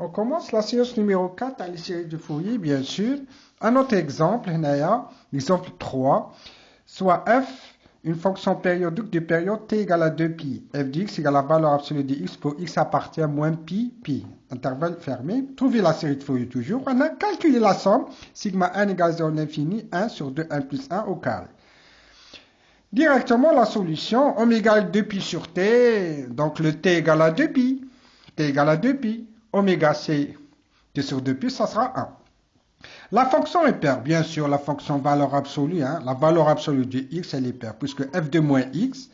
On commence la séance numéro 4 à la série de Fourier, bien sûr. Un autre exemple, l'exemple 3, soit f, une fonction périodique de période t égale à 2pi. F de x égale à la valeur absolue de x pour x appartient à moins pi, pi. Intervalle fermé. Trouvez la série de Fourier toujours. On a calculé la somme. Sigma 1 égale 0 à l'infini, 1 sur 2, 1 plus 1 au carré. Directement la solution, oméga égale 2pi sur t, donc le t égale à 2pi. T égale à 2pi. Oméga c'est t sur 2pi, ça sera 1. La fonction est paire, bien sûr, la fonction valeur absolue, la valeur absolue de x, elle est paire, puisque f de moins x,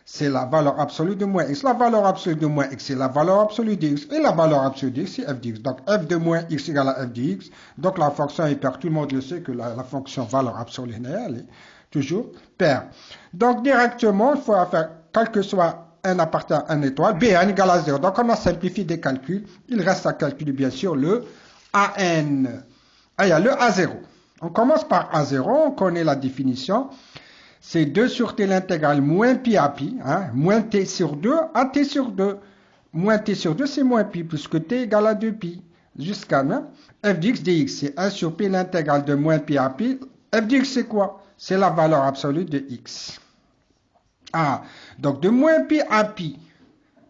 c'est la valeur absolue de moins x. La valeur absolue de moins x, c'est la valeur absolue de x, et la valeur absolue de x, c'est f de x. Donc, f de moins x égale à f de x, donc la fonction est paire. Tout le monde le sait que la fonction valeur absolue, elle est toujours paire. Donc, directement, il faut faire, quel que soit n appartient à une étoile, Bn égale à 0. Donc, on a simplifié des calculs. Il reste à calculer, bien sûr, le An. Il y a le A0. On commence par A0. On connaît la définition. C'est 2 sur t l'intégrale moins pi à pi. Moins t sur 2 à t sur 2. Moins t sur 2, c'est moins pi, puisque t égale à 2pi. Jusqu'à f de x dx, c'est 1 sur pi l'intégrale de moins pi à pi. F de x, c'est quoi? C'est la valeur absolue de x. Donc de moins pi à pi.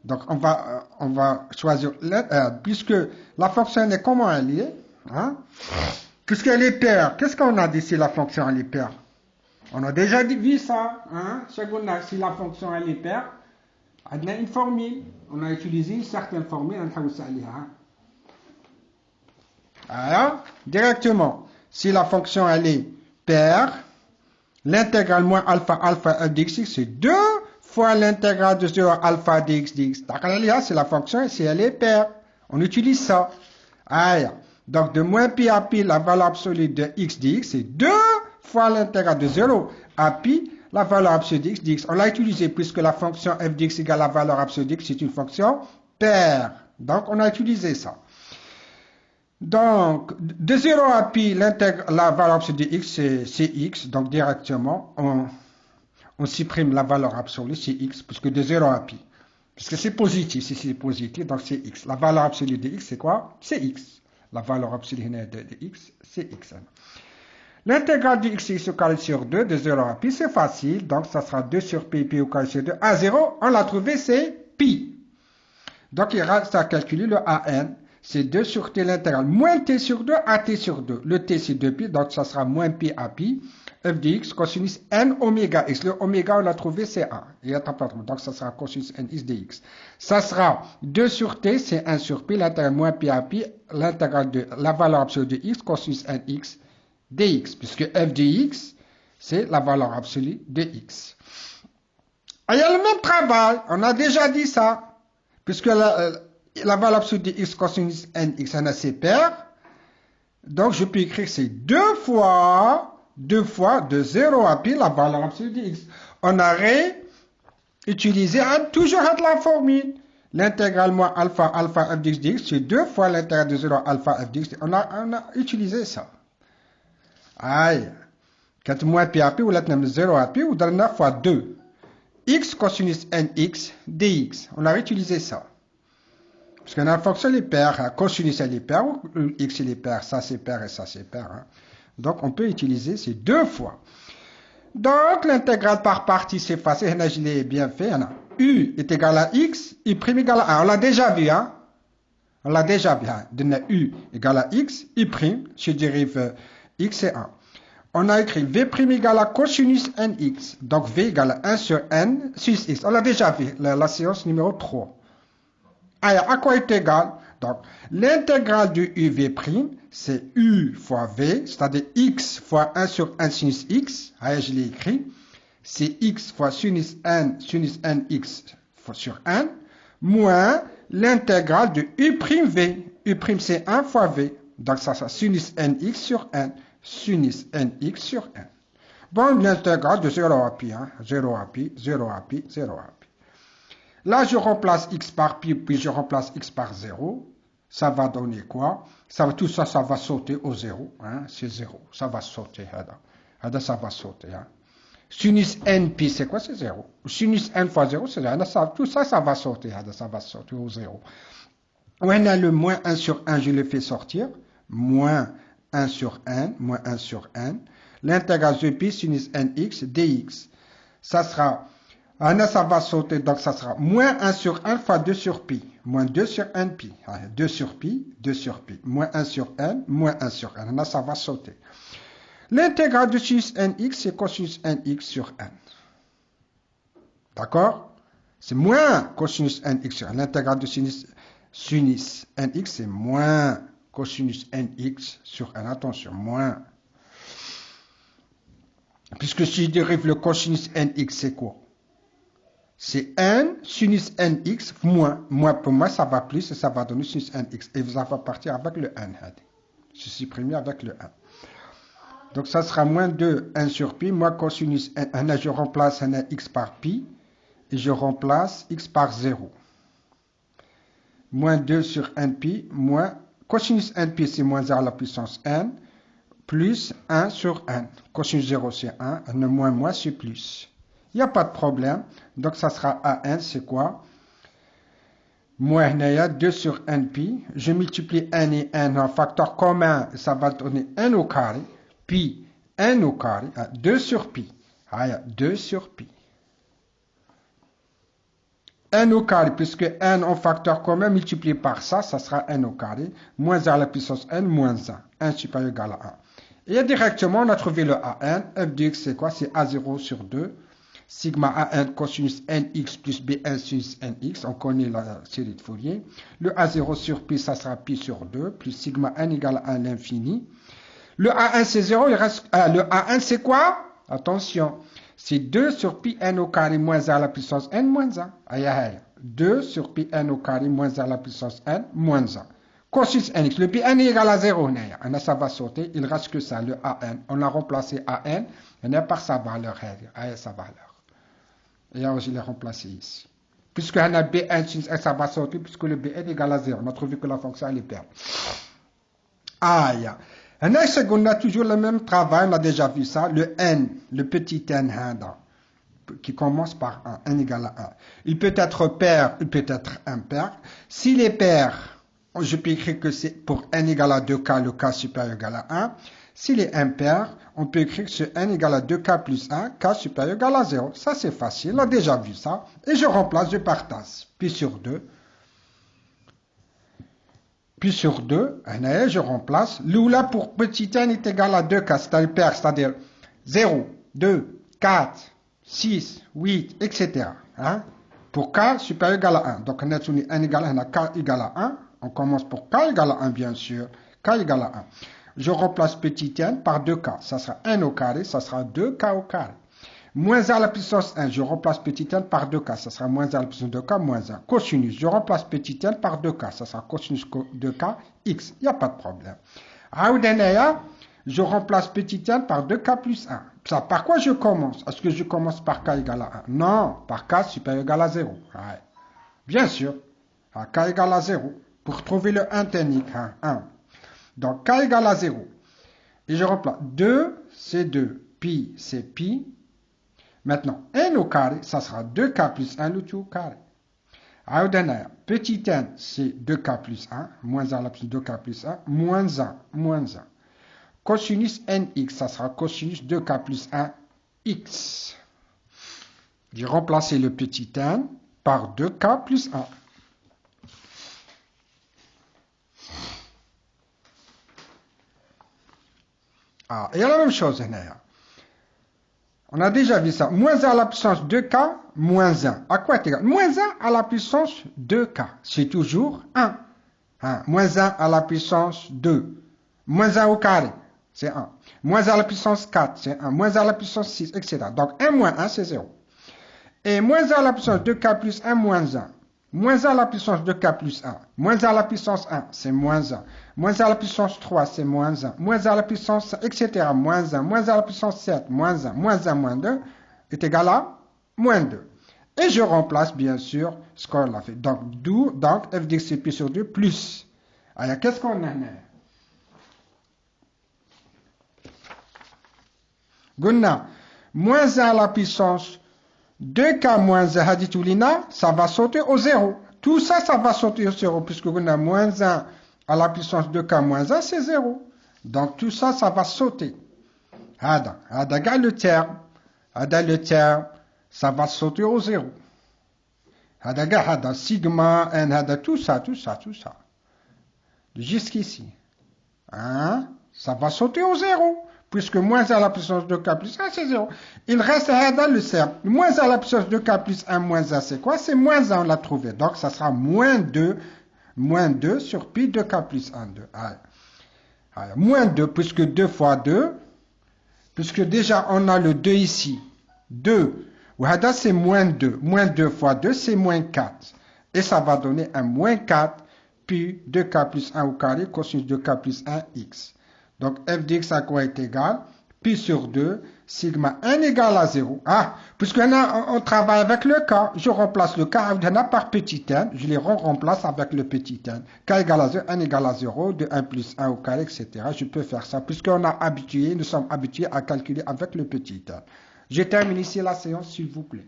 Donc on va choisir, puisque la fonction est comment elle est, puisqu'elle est paire. Qu'est-ce qu'on a dit si la fonction elle est paire? On a déjà vu ça, si la fonction elle est paire, on a une formule, on a utilisé une certaine formule, directement, si la fonction elle est paire, l'intégrale moins alpha f de x, c'est 2 fois l'intégrale de 0 alpha dx dx. C'est la fonction, si elle est paire. On utilise ça. Donc, de moins pi à pi, la valeur absolue de x dx, c'est 2 fois l'intégrale de 0 à pi, la valeur absolue de x dx. On l'a utilisé puisque la fonction f de x égale la valeur absolue de x, c'est une fonction paire. Donc, on a utilisé ça. Donc, de 0 à pi, la valeur absolue de x, c'est x. Donc, directement, on supprime la valeur absolue, c'est x, puisque de 0 à pi. Puisque c'est positif, si c'est positif, donc c'est x. La valeur absolue de x, c'est quoi? C'est x. La valeur absolue de x, c'est x. L'intégrale de x au carré sur 2, de 0 à pi, c'est facile. Donc, ça sera 2 sur pi au carré sur 2. À 0, on l'a trouvé, c'est pi. Donc, il reste à calculer le an. C'est 2 sur t l'intégrale moins t sur 2 à t sur 2. Le t, c'est 2pi, donc ça sera moins pi à pi. F de x, cosinus n oméga x. Le oméga, on l'a trouvé, c'est 1. Donc, ça sera cosinus n x dx. Ça sera 2 sur t, c'est 1 sur pi, l'intégrale moins pi à pi, l'intégrale de la valeur absolue de x, cosinus n x dx. Puisque f de x, c'est la valeur absolue de x. Il y a le même travail, on a déjà dit ça. Puisque la valeur absolue de x, cosinus n x, c'est paire. Donc, je peux écrire c'est 2 fois de 0 à pi la valeur absolue de x. On aurait utilisé toujours la formule. L'intégrale moins alpha f de x dx, c'est 2 fois l'intégrale de 0 alpha f de x. On a utilisé ça. Quand moins pi à pi, ou la 0 à pi, ou dans 9 fois 2. X cosinus nx dx. On a utilisé ça. Parce que la fonction est paire, cosinus elle est paire, ou x il est paire, ça c'est paire et ça c'est paire. Donc on peut utiliser ces 2 fois. Donc l'intégrale par partie c'est facile, je l'ai bien fait. U est égal à x, u' égale à 1. On l'a déjà vu, On l'a déjà vu. U égale à x, u', je dérive x et 1. On a écrit v' égale à cosinus nx. Donc v égale à 1 sur n sur x. On l'a déjà vu, la séance numéro 3. À quoi est égal? Donc, l'intégrale de uv', c'est u fois v, c'est-à-dire x fois 1 sur 1 sinus x. Je l'ai écrit. C'est x fois sinus nx sur n, moins l'intégrale de u'v. U', c'est 1 fois v. Donc, ça sera sinus nx sur n. Sinus nx sur n. Bon, l'intégrale de 0 à pi, 0 à pi, 0 à pi, 0 à pi. Là, je remplace x par pi, puis je remplace x par 0. Ça va donner quoi? Tout ça, ça va sauter au 0. C'est 0. Ça va sauter. Ça va sauter. Sinus n pi, c'est quoi? C'est 0. Sinus n fois 0, c'est 0. Tout ça, ça va sauter. Ça va sauter au 0. On a le moins 1 sur 1, je le fais sortir. Moins 1 sur n, moins 1 sur n. L'intégrale de pi sinus nx dx. Ça sera, ça va sauter, donc ça sera moins 1 sur 1 fois 2 sur pi. Moins 2 sur n pi. 2 sur pi, 2 sur pi. Moins 1 sur n, moins 1 sur n. Ça va sauter. L'intégrale de sinus nx, c'est cosinus nx sur n. D'accord? C'est moins cosinus nx sur n. L'intégrale de sinus nx, c'est moins cosinus nx sur n. Attention, moins. Puisque si je dérive le cosinus nx, c'est quoi? C'est n sinus nx moins. Moins pour moi, ça va plus et ça va donner sinus nx. Et vous allez partir avec le n. Je supprime avec le n. Donc ça sera moins 2 n sur pi, moins cosinus n. Je remplace n x par pi. Et je remplace x par 0. Moins 2 sur n pi, moins cosinus n pi, c'est moins 1 à la puissance n, plus 1 sur n. Cosinus 0, c'est 1, moins, c'est plus. Il n'y a pas de problème. Donc, ça sera an, c'est quoi? Moins 2 sur n pi. Je multiplie n et n en facteur commun, ça va donner n au carré. Pi, n au carré, 2 sur pi. 2 sur pi. n au carré, puisque n en facteur commun multiplié par ça, ça sera n au carré, moins 1 à la puissance n, moins 1. 1 supérieur égal à 1. Et directement, on a trouvé le an. f de x, c'est quoi? C'est a0 sur 2. Sigma an cosinus nx plus bn sinus nx. On connaît la série de Fourier. Le a0 sur pi, ça sera pi sur 2, plus sigma n égale à l'infini. Le a1, c'est 0. Il reste, le a1, c'est quoi? Attention. C'est 2 sur pi n au carré moins 1 à la puissance n moins 1. Aïe, aïe. 2 sur pi n au carré moins 1 à la puissance n moins 1. Cosinus nx. Le pi n est égal à 0. Ça va sauter. Il ne reste que ça, le an. On a remplacé an par sa valeur. Sa valeur. Et là, je l'ai remplacé ici. Puisque on a bn sinus n, ça va sauter, puisque le bn est égal à 0. On a trouvé que la fonction, elle est perdue. Aïe. On a toujours le même travail, on a déjà vu ça, le n, le petit n, qui commence par 1, n égale à 1. Il peut être pair, il peut être impair. S'il est pair, je peux écrire que c'est pour n égale à 2k, le k supérieur égal à 1. S'il est impair, on peut écrire que c'est n égale à 2k plus 1, k supérieur égal à 0. Ça c'est facile, on a déjà vu ça. Et je remplace, je partage, pi sur 2. Puis sur 2, je remplace. Là pour petit n est égal à 2k, c'est-à-dire pair, c'est-à-dire 0, 2, 4, 6, 8, etc. Pour k supérieur égal à 1. Donc on a n égale à 1, k égale à 1. On commence pour k égale à 1, bien sûr. K égale à 1. Je remplace petit n par 2k. Ça sera n au carré, ça sera 2k au carré. Moins 1 à la puissance 1, je remplace petit n par 2k, ça sera moins 1 à la puissance 2k, moins 1. Cosinus, je remplace petit n par 2k, ça sera cosinus 2k, x. Il n'y a pas de problème. Je remplace petit n par 2k plus 1. Ça, par quoi je commence? Est-ce que je commence par k égale à 1? Non, par k supérieur égal à 0. Ouais. Bien sûr, k égale à 0. Pour trouver le 1 technique, 1. Donc k égale à 0. Et je remplace 2, c'est 2. Pi, c'est pi. Maintenant, n au carré, ça sera 2k plus 1, le tout au carré. Petit n, c'est 2k plus 1, moins 1 à la plus 2k plus 1, moins 1, moins 1. Cosinus nx, ça sera cosinus 2k plus 1, x. J'ai remplacé le petit n par 2k plus 1. Et la même chose, on a déjà vu ça. Moins 1 à la puissance 2k, moins 1. À quoi est égal? Moins 1 à la puissance 2k. C'est toujours 1. Moins 1 à la puissance 2. Moins 1 au carré, c'est 1. Moins 1 à la puissance 4, c'est 1. Moins 1 à la puissance 6, etc. Donc 1 moins 1, c'est 0. Et moins 1 à la puissance 2k plus 1, moins 1. Moins 1 à la puissance 2k plus 1. Moins 1 à la puissance 1, c'est moins 1. Moins 1 à la puissance 3, c'est moins 1. Moins 1 à la puissance, etc. Moins 1. Moins 1 à la puissance 7, moins 1. Moins 1, moins 2 est égal à moins 2. Et je remplace, bien sûr, ce qu'on a fait. Donc, f de pi sur 2 plus. Alors, qu'est-ce qu'on a? Gunna, moins 1 à la puissance 2k moins 1, ça va sauter au 0. tout ça, ça va sauter au 0, puisqu'on a moins 1 à la puissance de k moins 1, c'est 0. Donc tout ça, ça va sauter. Hada le terme, ça va sauter au 0. Hada sigma, n, tout ça. Jusqu'ici. Hein? Ça va sauter au 0. Puisque moins 1 à la puissance de k plus 1, c'est 0. Il reste le cercle. Moins 1 à la puissance de k plus 1 moins 1, c'est quoi? C'est moins 1, on l'a trouvé. Donc, ça sera moins 2 sur pi de k plus 1, 2. Alors, moins 2, puisque 2 fois 2, puisque déjà, on a le 2 ici. 2. C'est moins 2. Moins 2 fois 2, c'est moins 4. Et ça va donner un moins 4 pi de k plus 1 au carré cosinus de k plus 1 x. Donc, f de x à quoi est égal? Pi sur 2, sigma n égale à 0. Puisqu'on travaille avec le k, je remplace le k par petit n, je les remplace avec le petit n. K égale à 0, n égale à 0, de 1 plus 1 au carré, etc. Je peux faire ça, nous sommes habitués à calculer avec le petit n. Je termine ici la séance, s'il vous plaît.